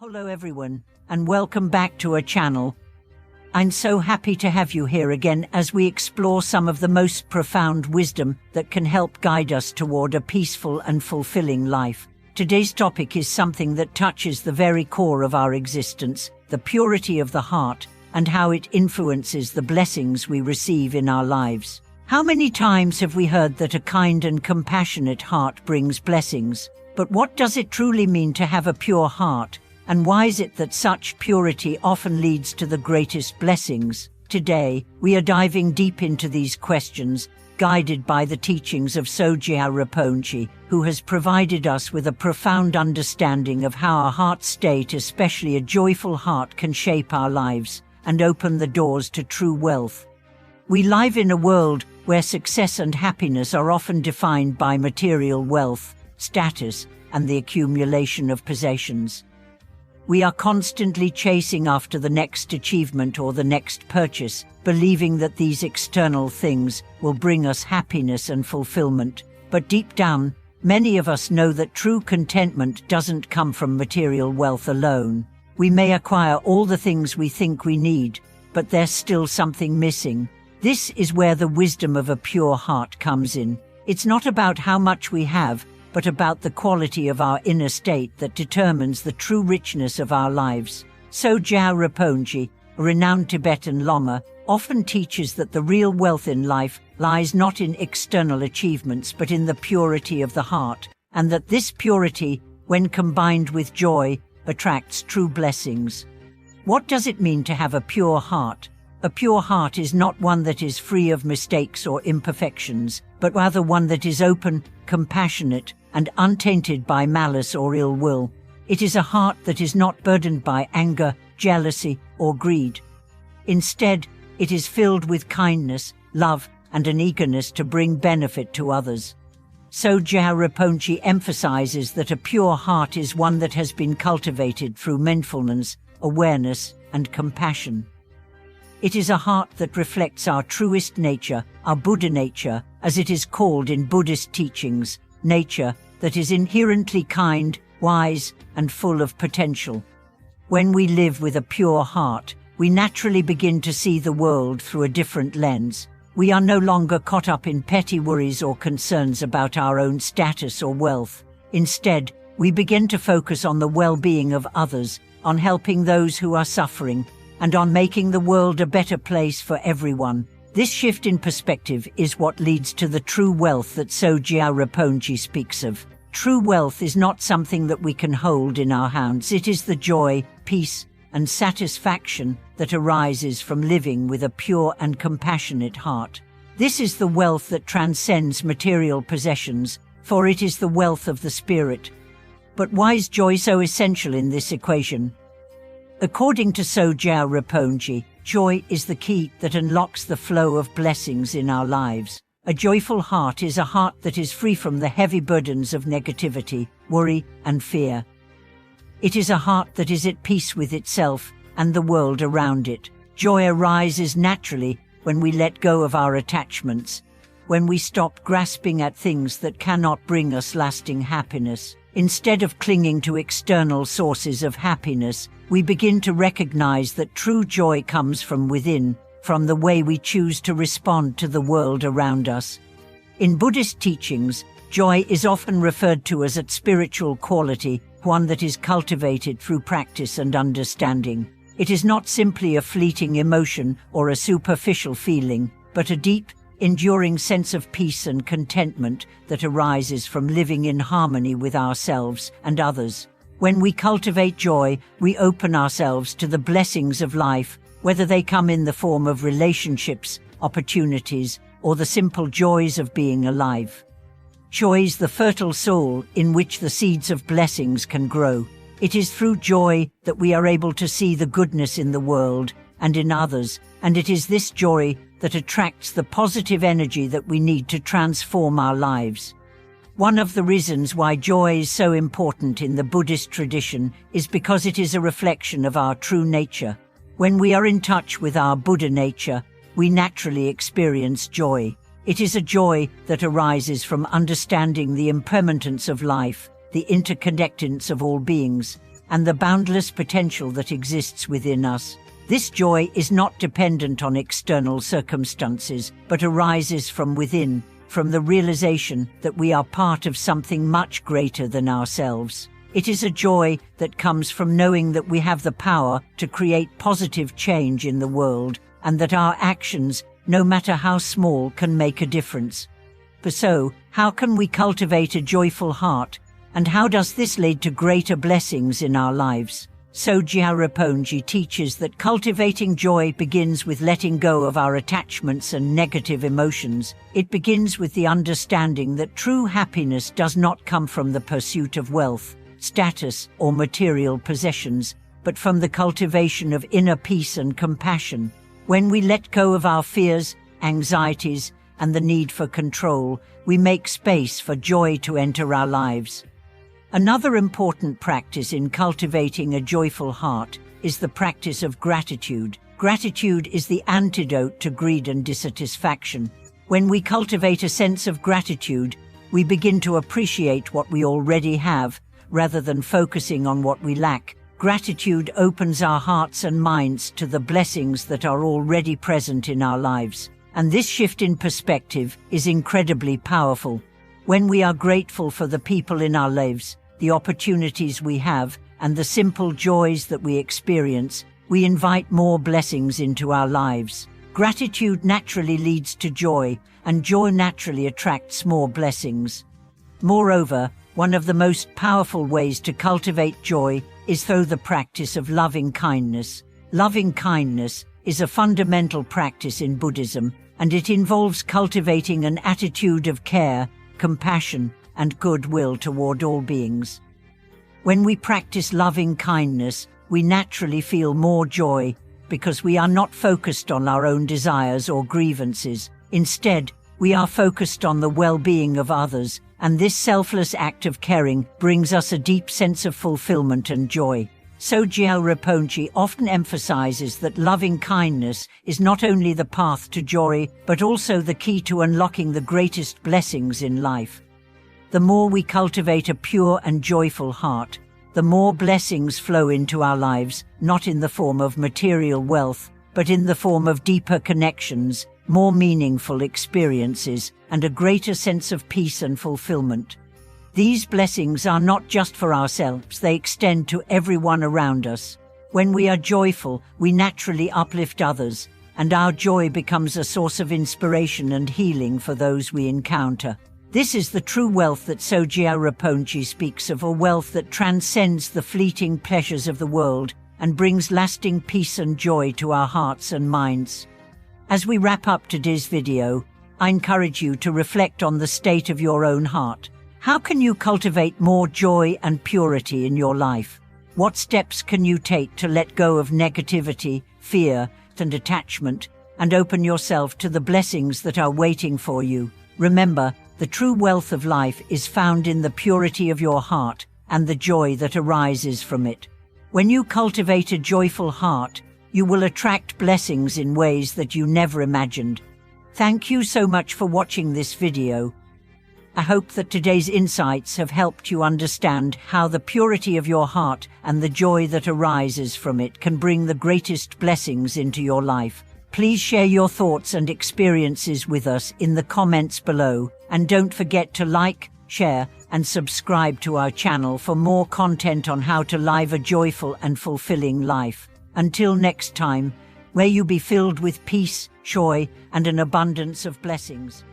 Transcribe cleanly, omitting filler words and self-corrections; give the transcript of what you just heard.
Hello everyone, and welcome back to our channel. I'm so happy to have you here again as we explore some of the most profound wisdom that can help guide us toward a peaceful and fulfilling life. Today's topic is something that touches the very core of our existence, the purity of the heart, and how it influences the blessings we receive in our lives. How many times have we heard that a kind and compassionate heart brings blessings? But what does it truly mean to have a pure heart? And why is it that such purity often leads to the greatest blessings? Today, we are diving deep into these questions, guided by the teachings of Sogyal Rinpoche, who has provided us with a profound understanding of how our heart state, especially a joyful heart, can shape our lives and open the doors to true wealth. We live in a world where success and happiness are often defined by material wealth, status, and the accumulation of possessions. We are constantly chasing after the next achievement or the next purchase, believing that these external things will bring us happiness and fulfillment. But deep down, many of us know that true contentment doesn't come from material wealth alone. We may acquire all the things we think we need, but there's still something missing. This is where the wisdom of a pure heart comes in. It's not about how much we have, but about the quality of our inner state that determines the true richness of our lives. Sogyal Rinpoche, a renowned Tibetan Lama, often teaches that the real wealth in life lies not in external achievements but in the purity of the heart, and that this purity, when combined with joy, attracts true blessings. What does it mean to have a pure heart? A pure heart is not one that is free of mistakes or imperfections, but rather one that is open, compassionate, and untainted by malice or ill will. It is a heart that is not burdened by anger, jealousy, or greed. Instead, it is filled with kindness, love, and an eagerness to bring benefit to others. Sogyal Rinpoche emphasizes that a pure heart is one that has been cultivated through mindfulness, awareness, and compassion. It is a heart that reflects our truest nature, our Buddha nature, as it is called in Buddhist teachings, nature that is inherently kind, wise, and full of potential. When we live with a pure heart, we naturally begin to see the world through a different lens. We are no longer caught up in petty worries or concerns about our own status or wealth. Instead, we begin to focus on the well-being of others, on helping those who are suffering, and on making the world a better place for everyone. This shift in perspective is what leads to the true wealth that Sogyal Rinpoche speaks of. True wealth is not something that we can hold in our hands. It is the joy, peace, and satisfaction that arises from living with a pure and compassionate heart. This is the wealth that transcends material possessions, for it is the wealth of the spirit. But why is joy so essential in this equation? According to Sogyal Rinpoche, joy is the key that unlocks the flow of blessings in our lives. A joyful heart is a heart that is free from the heavy burdens of negativity, worry, and fear. It is a heart that is at peace with itself and the world around it. Joy arises naturally when we let go of our attachments, when we stop grasping at things that cannot bring us lasting happiness. Instead of clinging to external sources of happiness, we begin to recognize that true joy comes from within, from the way we choose to respond to the world around us. In Buddhist teachings, joy is often referred to as a spiritual quality, one that is cultivated through practice and understanding. It is not simply a fleeting emotion or a superficial feeling, but a deep, enduring sense of peace and contentment that arises from living in harmony with ourselves and others. When we cultivate joy, we open ourselves to the blessings of life, whether they come in the form of relationships, opportunities, or the simple joys of being alive. Joy is the fertile soil in which the seeds of blessings can grow. It is through joy that we are able to see the goodness in the world and in others, and it is this joy that attracts the positive energy that we need to transform our lives. One of the reasons why joy is so important in the Buddhist tradition is because it is a reflection of our true nature. When we are in touch with our Buddha nature, we naturally experience joy. It is a joy that arises from understanding the impermanence of life, the interconnectedness of all beings, and the boundless potential that exists within us. This joy is not dependent on external circumstances, but arises from within, from the realization that we are part of something much greater than ourselves. It is a joy that comes from knowing that we have the power to create positive change in the world, and that our actions, no matter how small, can make a difference. So, how can we cultivate a joyful heart, and how does this lead to greater blessings in our lives? Sogyal Rinpoche teaches that cultivating joy begins with letting go of our attachments and negative emotions. It begins with the understanding that true happiness does not come from the pursuit of wealth, status, or material possessions, but from the cultivation of inner peace and compassion. When we let go of our fears, anxieties, and the need for control, we make space for joy to enter our lives. Another important practice in cultivating a joyful heart is the practice of gratitude. Gratitude is the antidote to greed and dissatisfaction. When we cultivate a sense of gratitude, we begin to appreciate what we already have, rather than focusing on what we lack. Gratitude opens our hearts and minds to the blessings that are already present in our lives. And this shift in perspective is incredibly powerful. When we are grateful for the people in our lives, the opportunities we have, and the simple joys that we experience, we invite more blessings into our lives. Gratitude naturally leads to joy, and joy naturally attracts more blessings. Moreover, one of the most powerful ways to cultivate joy is through the practice of loving kindness. Loving kindness is a fundamental practice in Buddhism, and it involves cultivating an attitude of care, compassion, and goodwill toward all beings. When we practice loving kindness, we naturally feel more joy because we are not focused on our own desires or grievances. Instead, we are focused on the well-being of others, and this selfless act of caring brings us a deep sense of fulfillment and joy. Sogyal Rinpoche often emphasizes that loving kindness is not only the path to joy, but also the key to unlocking the greatest blessings in life. The more we cultivate a pure and joyful heart, the more blessings flow into our lives, not in the form of material wealth, but in the form of deeper connections, more meaningful experiences, and a greater sense of peace and fulfillment. These blessings are not just for ourselves, they extend to everyone around us. When we are joyful, we naturally uplift others, and our joy becomes a source of inspiration and healing for those we encounter. This is the true wealth that Sogyal Rinpoche speaks of, a wealth that transcends the fleeting pleasures of the world and brings lasting peace and joy to our hearts and minds. As we wrap up today's video, I encourage you to reflect on the state of your own heart. How can you cultivate more joy and purity in your life? What steps can you take to let go of negativity, fear, and attachment, and open yourself to the blessings that are waiting for you? Remember, the true wealth of life is found in the purity of your heart and the joy that arises from it. When you cultivate a joyful heart, you will attract blessings in ways that you never imagined. Thank you so much for watching this video. I hope that today's insights have helped you understand how the purity of your heart and the joy that arises from it can bring the greatest blessings into your life. Please share your thoughts and experiences with us in the comments below, and don't forget to like, share, and subscribe to our channel for more content on how to live a joyful and fulfilling life. Until next time, may you be filled with peace, joy, and an abundance of blessings.